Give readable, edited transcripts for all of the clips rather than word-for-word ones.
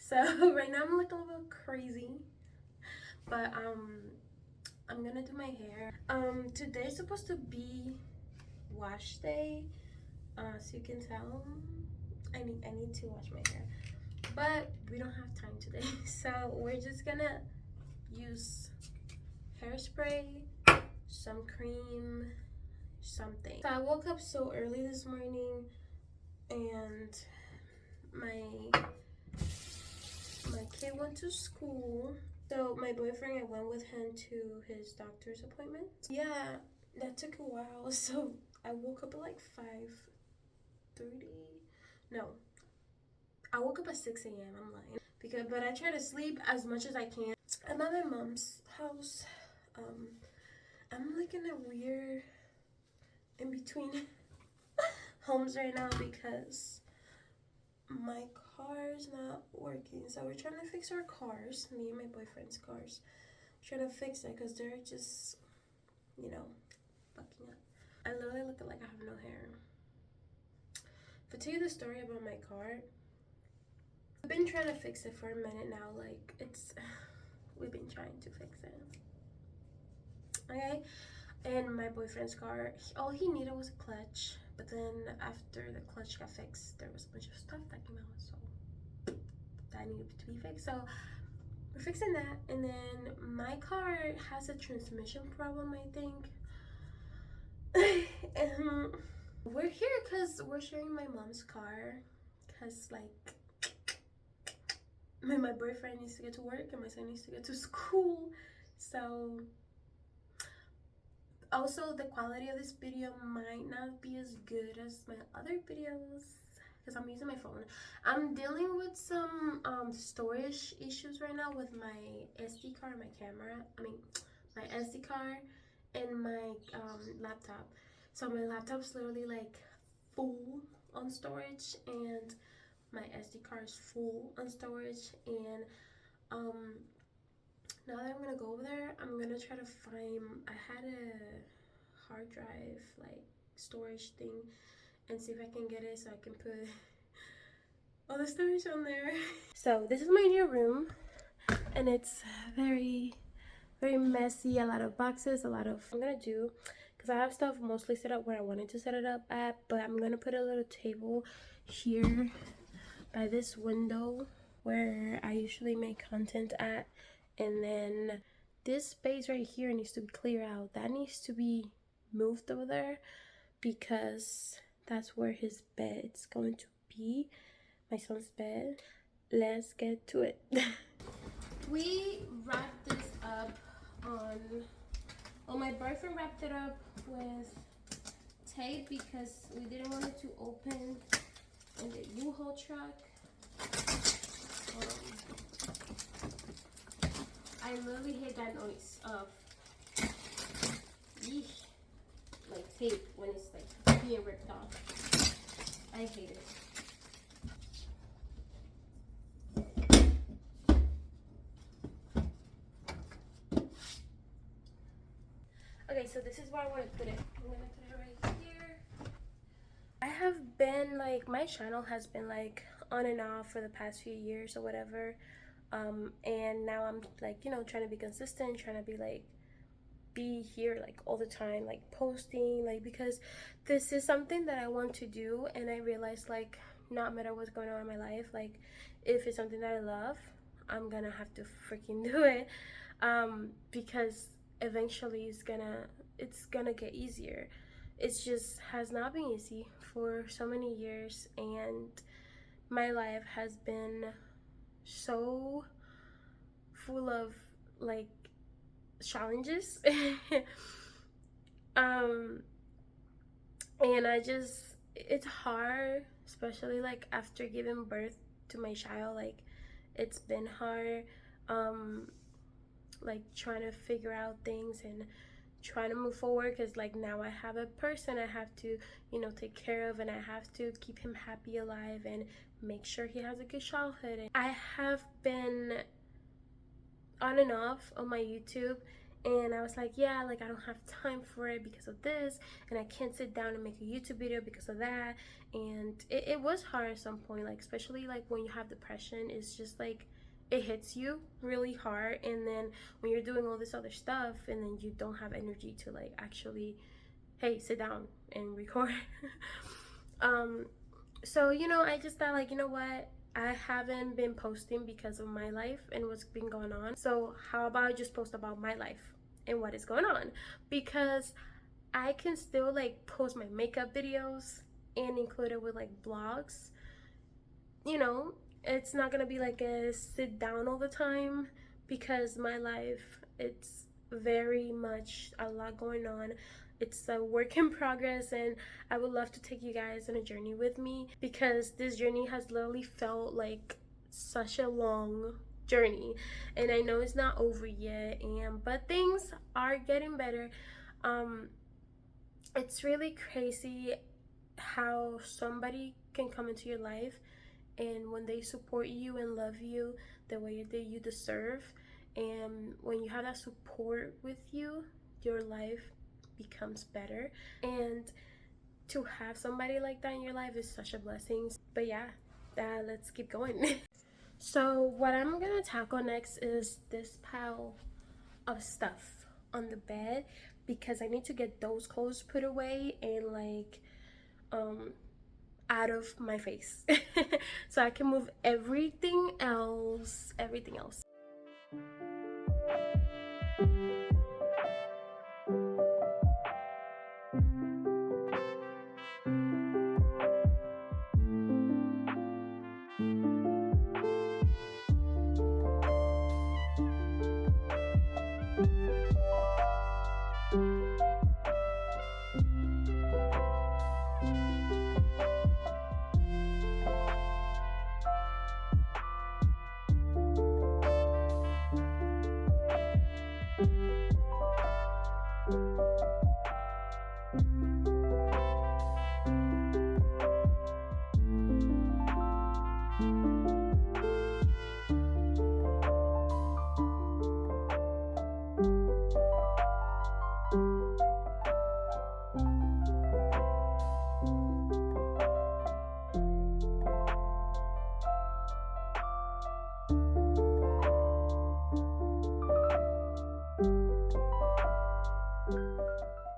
So right now I'm looking a little crazy, but I'm gonna do my hair. Today's supposed to be wash day, so you can tell I need to wash my hair, but we don't have time today. So we're just gonna use hairspray, some cream, something. So I woke up so early this morning, and my kid went to school. So my boyfriend, I went with him to his doctor's appointment. Yeah, that took a while. So I woke up at like 5:30. No, I woke up at 6 a.m. I'm lying. But I try to sleep as much as I can. I'm at my mom's house. I'm like in a weird in between homes right now because my car's not working. So we're trying to fix our cars, me and my boyfriend's cars. We're trying to fix it because they're just, you know, fucking up. I literally look like I have no hair. If I tell you the story about my car, I've been trying to fix it for a minute now. Like, we've been trying to fix it. Okay? And my boyfriend's car, all he needed was a clutch. But then after the clutch got fixed, there was a bunch of stuff that came out. So that needed to be fixed. So we're fixing that. And then my car has a transmission problem, I think. And we're here because we're sharing my mom's car. Because, like, my boyfriend needs to get to work and my son needs to get to school. So also the quality of this video might not be as good as my other videos because I'm using my phone. I'm dealing with some storage issues right now with my SD card, my camera. My SD card and my laptop. So my laptop's literally like full on storage and my SD card is full on storage. And now that I'm gonna go over there, I'm gonna try to find, I had a hard drive like storage thing, and see if I can get it so I can put all the storage on there. So this is my new room, and it's very messy, a lot of boxes, I'm gonna do, because I have stuff mostly set up where I wanted to set it up at, but I'm gonna put a little table here by this window where I usually make content at. And then this space right here needs to be cleared out. That needs to be moved over there because that's where his bed's going to be, my son's bed. Let's get to it. We wrapped this up on, well, my boyfriend wrapped it up with tape because we didn't want it to open in the U-Haul truck. I literally hate that noise of like tape when it's like being ripped off. I hate it. Okay, so this is where I want to put it. I'm gonna put it right here. I have been like, my channel has been like on and off for the past few years or whatever. And now I'm like, you know, trying to be consistent, trying to be like, be here like all the time, like posting, like, because this is something that I want to do. And I realized, like, not matter what's going on in my life, like, if it's something that I love, I'm gonna have to freaking do it, because eventually it's gonna get easier. It's just has not been easy for so many years, and my life has been so full of like challenges. And it's hard, especially like after giving birth to my child. Like, it's been hard, like trying to figure out things and trying to move forward, because like now I have a person I have to, you know, take care of, and I have to keep him happy, alive, and make sure he has a good childhood. And I have been on and off on my YouTube, And I was like, yeah, like I don't have time for it because of this, and I can't sit down and make a YouTube video because of that. And it was hard at some point, like especially like when you have depression, it's just like it hits you really hard. And then when you're doing all this other stuff and then you don't have energy to like actually, hey, sit down and record. So you know, I just thought like, you know what, I haven't been posting because of my life and what's been going on, so how about I just post about my life and what is going on, because I can still like post my makeup videos and include it with like vlogs. You know, it's not gonna be like a sit down all the time, because my life, it's very much a lot going on. It's a work in progress, and I would love to take you guys on a journey with me, because this journey has literally felt like such a long journey, and I know it's not over yet, and but things are getting better. It's really crazy how somebody can come into your life, and when they support you and love you the way that you deserve, and when you have that support with you, your life becomes better. And to have somebody like that in your life is such a blessing. But yeah, let's keep going. So what I'm gonna tackle next is this pile of stuff on the bed, because I need to get those clothes put away and like out of my face so I can move everything else.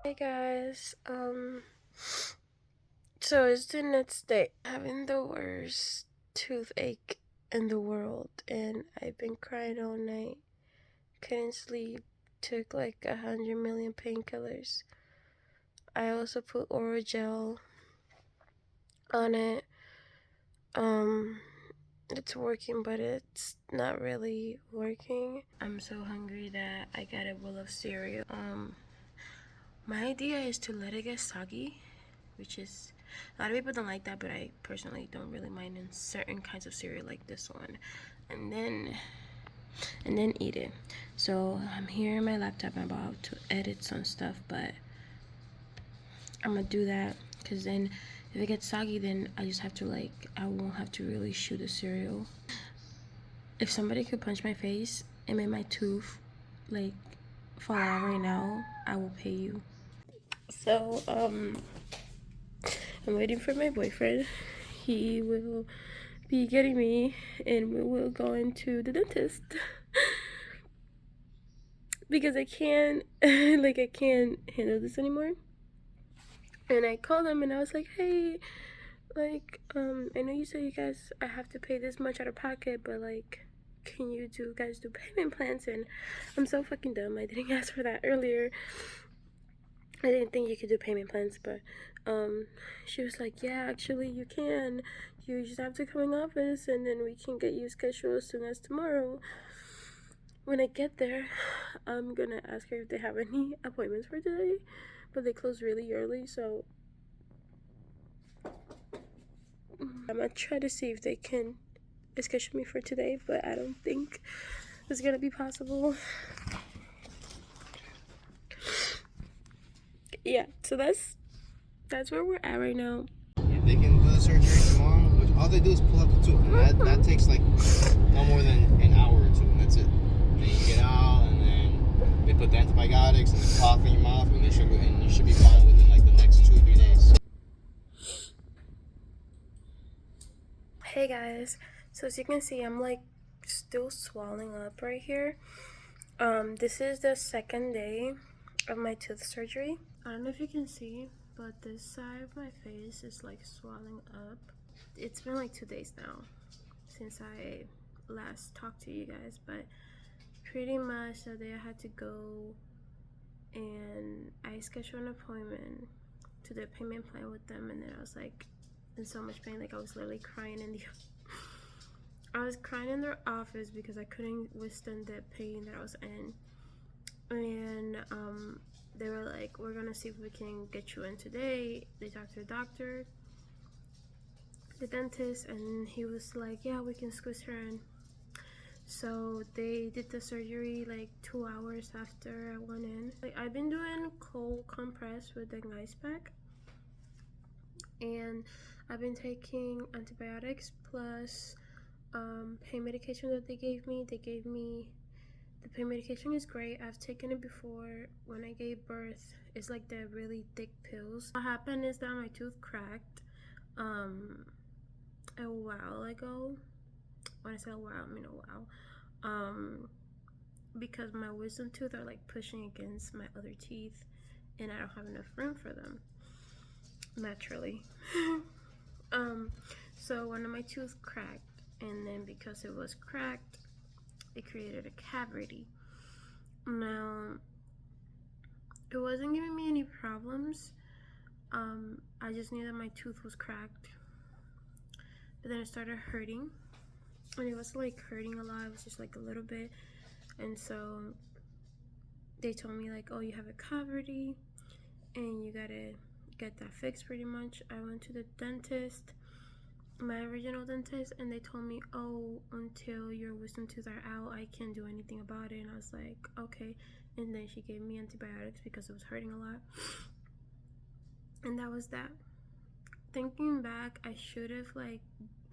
Hey guys, so it's the next day. Having the worst toothache in the world, and I've been crying all night. Couldn't sleep. Took like 100 million painkillers. I also put oral gel on it. It's working, but it's not really working. I'm so hungry that I got a bowl of cereal. My idea is to let it get soggy, which is, a lot of people don't like that, but I personally don't really mind in certain kinds of cereal like this one, and then eat it. So I'm here in my laptop. I'm about to edit some stuff, but I'm gonna do that, because then if it gets soggy, then I just have to like, I won't have to really chew the cereal. If somebody could punch my face and make my tooth like fall out right now, I will pay you. So I'm waiting for my boyfriend. He will be getting me, and we will go into the dentist. Because I can't like, I can't handle this anymore. And I called them and I was like, hey, like I know you said you guys, I have to pay this much out of pocket, but like, can you guys do payment plans? And I'm so fucking dumb, I didn't ask for that earlier. I didn't think you could do payment plans, but she was like, yeah, actually you can. You just have to come in office, and then we can get you scheduled as soon as tomorrow. When I get there, I'm gonna ask her if they have any appointments for today, but they close really early, so I'm gonna try to see if they can schedule me for today, but I don't think it's gonna be possible. Yeah, so that's where we're at right now. If they can do the surgery tomorrow, which all they do is pull out the tooth, and that takes like no more than an hour or two, and that's it. And then you get out, and then they put put the antibiotics and the cough in your mouth, and you should be fine within like the next 2 or 3 days. Hey guys, so as you can see, I'm like still swelling up right here. This is the second day of my tooth surgery. I don't know if you can see, but this side of my face is like swelling up. It's been like 2 days now since I last talked to you guys, but pretty much the day I had to go and I scheduled an appointment to the payment plan with them, and then I was like in so much pain, like I was literally crying in their office because I couldn't withstand the pain that I was in. And they were like, we're gonna see if we can get you in today. They talked to the doctor, the dentist, and he was like, yeah, we can squeeze her in. So they did the surgery like 2 hours after I went in. Like, I've been doing cold compress with the ice pack, and I've been taking antibiotics plus pain medication that they gave me. The pain medication is great. I've taken it before when I gave birth. It's like the really thick pills. What happened is that my tooth cracked a while ago. When I say a while, I mean a while. Because my wisdom teeth are like pushing against my other teeth, and I don't have enough room for them, naturally. So one of my teeth cracked, and then because it was cracked, it created a cavity. Now, it wasn't giving me any problems. I just knew that my tooth was cracked, but then it started hurting, and it was like hurting a lot. It was just like a little bit, and so they told me like, oh, you have a cavity and you gotta get that fixed pretty much. I went to the dentist, my original dentist, and they told me, oh, until your wisdom teeth are out, I can't do anything about it. And I was like, okay. And then she gave me antibiotics because it was hurting a lot, and that was that. Thinking back, I should have like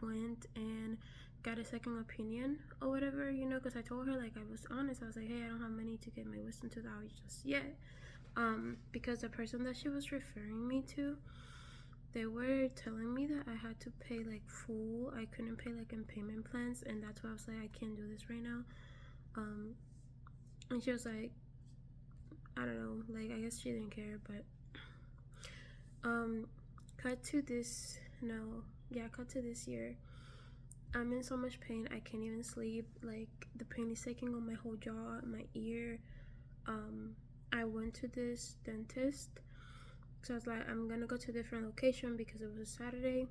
went and got a second opinion or whatever, you know, because I told her, like, I was honest. I was like, hey, I don't have money to get my wisdom tooth out just yet, because the person that she was referring me to, they were telling me that I had to pay like full. I couldn't pay like in payment plans, and that's why I was like, I can't do this right now. And she was like, I don't know, like, I guess she didn't care. But cut to this year. I'm in so much pain, I can't even sleep. Like, the pain is taking on my whole jaw, my ear. I went to this dentist, so I was like, I'm gonna go to a different location because it was a Saturday.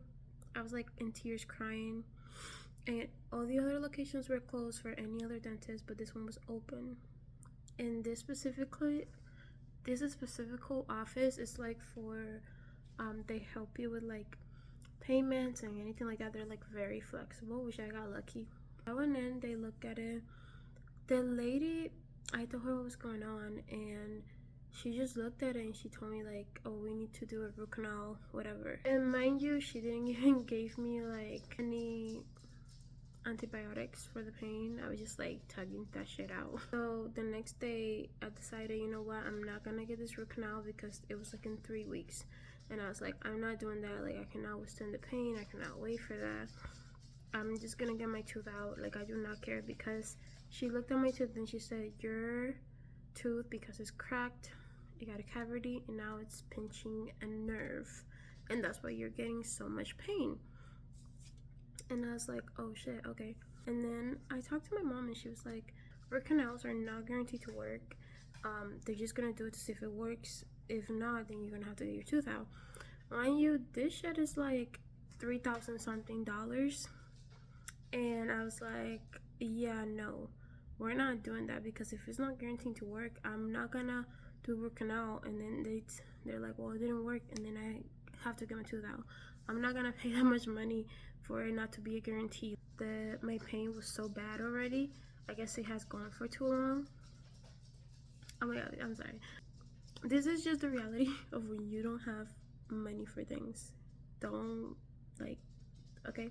I was like in tears crying, and all the other locations were closed for any other dentist, but this one was open. And this specific office is like for they help you with like payments and anything like that. They're like very flexible, which I got lucky. I went in, they looked at it. The lady, I told her what was going on, and she just looked at it and she told me like, oh, we need to do a root canal, whatever. And mind you, she didn't even give me like any antibiotics for the pain. I was just like tugging that shit out. So the next day I decided, you know what, I'm not gonna get this root canal because it was like in 3 weeks, and I was like, I'm not doing that. Like, I cannot withstand the pain, I cannot wait for that. I'm just gonna get my tooth out. Like, I do not care. Because she looked at my tooth and she said, your tooth, because it's cracked, it got a cavity, and now it's pinching a nerve, and that's why you're getting so much pain. And I was like, oh shit, okay. And then I talked to my mom, and she was like, root canals are not guaranteed to work. They're just gonna do it to see if it works. If not, then you're gonna have to get your tooth out. Mind you, this shit is like $3,000 something. And I was like, yeah, no, we're not doing that, because if it's not guaranteed to work, I'm not gonna do root canal and then they're like, well, it didn't work, and then I have to get my tooth out. I'm not gonna pay that much money for it not to be a guarantee. My pain was so bad already. I guess it has gone for too long. Oh my god, I'm sorry. This is just the reality of when you don't have money for things. Don't, like, okay.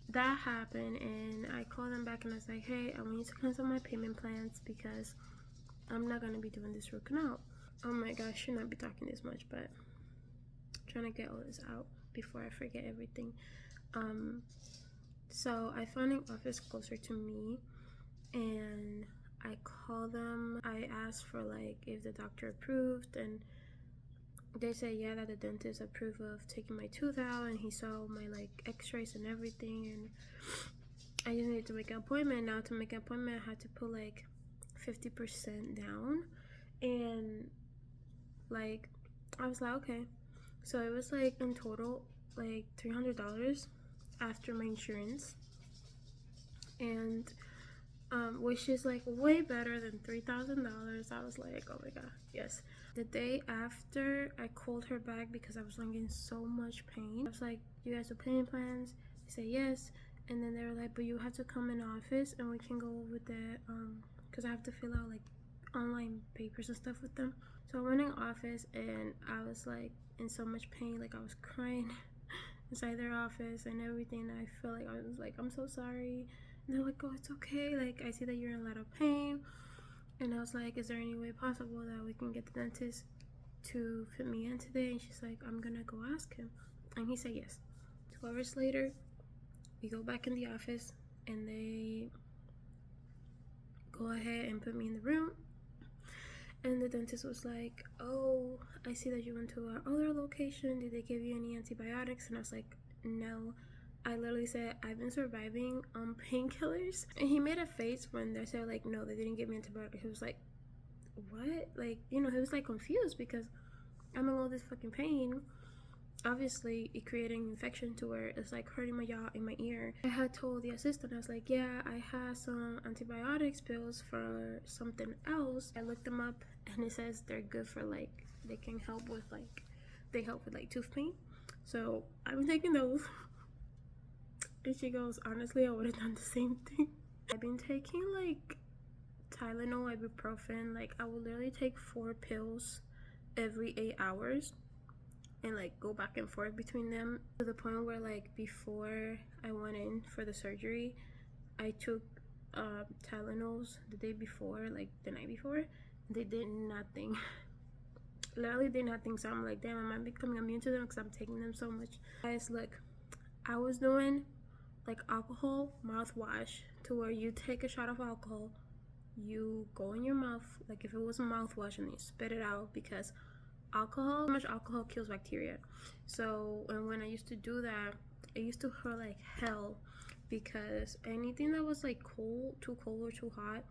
That happened, and I called them back and I was like, hey, I want you to cancel my payment plans because I'm not gonna be doing this root canal. Oh my gosh, I should not be talking this much, but I'm trying to get all this out before I forget everything. So I found an office closer to me, and I called them. I asked for like if the doctor approved, and they said yeah, that the dentist approved of taking my tooth out, and he saw my like x-rays and everything, and I just needed to make an appointment. Now to make an appointment, I had to put like 50% down, and like I was like, okay. So it was like in total like $300 after my insurance, and which is like way better than $3,000. I was like, oh my god, yes. The day after, I called her back because I was like in so much pain. I was like, you guys have payment plans? They said yes, and then they were like, but you have to come in office and we can go over the because I have to fill out like online papers and stuff with them. So I went in office and I was like in so much pain, like I was crying inside their office and everything. I felt like I was like, I'm so sorry. And they're like, oh, it's okay, like I see that you're in a lot of pain. And I was like, is there any way possible that we can get the dentist to fit me in today? And she's like, I'm gonna go ask him. And he said yes. 2 hours later, we go back in the office and they go ahead and put me in the room. And the dentist was like, oh, I see that you went to our other location. Did they give you any antibiotics? And I was like, no. I literally said, I've been surviving on painkillers. And he made a face when they said, like, no, they didn't give me antibiotics. He was like, what? Like, you know, he was like confused because I'm in all this fucking pain. Obviously, it created an infection to where it's like hurting my jaw in my ear. I had told the assistant, I was like, yeah, I had some antibiotics pills for something else. I looked them up and it says they're good for like, they can help with like, they help with like tooth pain. So I've been taking those. And she goes, honestly, I would have done the same thing. I've been taking like Tylenol, ibuprofen. Like I would literally take 4 pills every 8 hours and like go back and forth between them, to the point where like before I went in for the surgery, I took Tylenols the day before, like the night before. They did nothing. Literally did nothing. So I'm like, damn, am I becoming immune to them because I'm taking them so much? Guys, look, I was doing like alcohol mouthwash, to where you take a shot of alcohol, you go in your mouth like if it was a mouthwash, and you spit it out, because alcohol, much alcohol kills bacteria. So, and when I used to do that, it used to hurt like hell, because anything that was like cold or too hot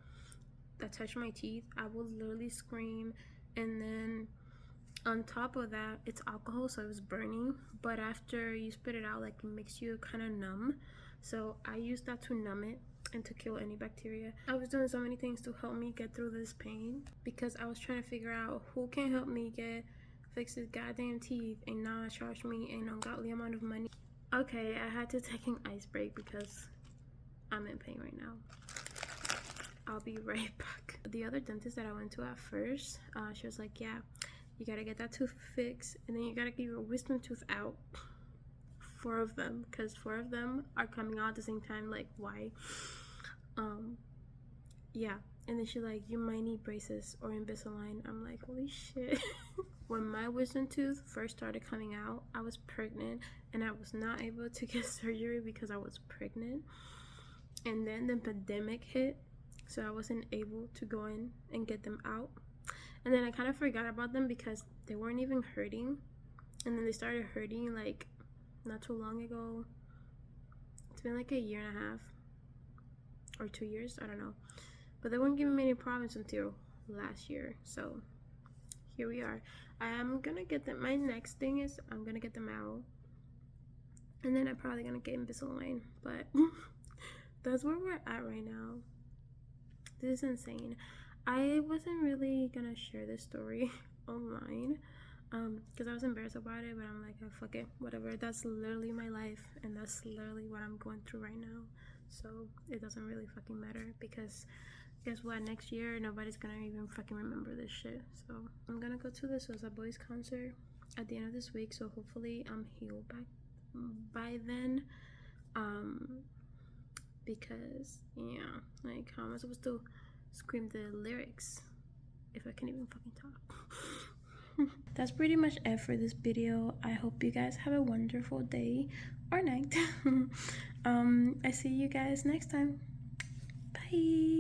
that touched my teeth, I would literally scream. And then on top of that, it's alcohol, so it was burning, but after you spit it out, like it makes you kind of numb. So I used that to numb it and to kill any bacteria. I was doing so many things to help me get through this pain, because I was trying to figure out who can help me fix his goddamn teeth and not charge me an ungodly amount of money. Okay, I had to take an ice break because I'm in pain right now. I'll be right back. The other dentist that I went to at first, she was like, yeah, you gotta get that tooth fixed, and then you gotta get your wisdom tooth out. 4 of them, because 4 of them are coming out at the same time. Like, why? Yeah. And then she's like, you might need braces or Invisalign. I'm like, holy shit. When my wisdom tooth first started coming out, I was pregnant, and I was not able to get surgery because I was pregnant. And then the pandemic hit, so I wasn't able to go in and get them out. And then I kind of forgot about them because they weren't even hurting. And then they started hurting like not too long ago. It's been like a year and a half or 2 years, I don't know. But they weren't giving me any problems until last year. So here we are. I'm gonna get them. My next thing is I'm gonna get them out, and then I'm probably gonna get Invisalign. But that's where we're at right now. This is insane. I wasn't really gonna share this story online because I was embarrassed about it, but I'm like, oh, fuck it, whatever. That's literally my life, and that's literally what I'm going through right now. So it doesn't really fucking matter, because guess what, next year nobody's gonna even fucking remember this shit. So I'm gonna go to the Sosa Boys concert at the end of this week, so hopefully I'm healed back by then. Because yeah, like how am I supposed to scream the lyrics if I can even fucking talk. That's pretty much it for this video. I hope you guys have a wonderful day or night. I see you guys next time. Bye.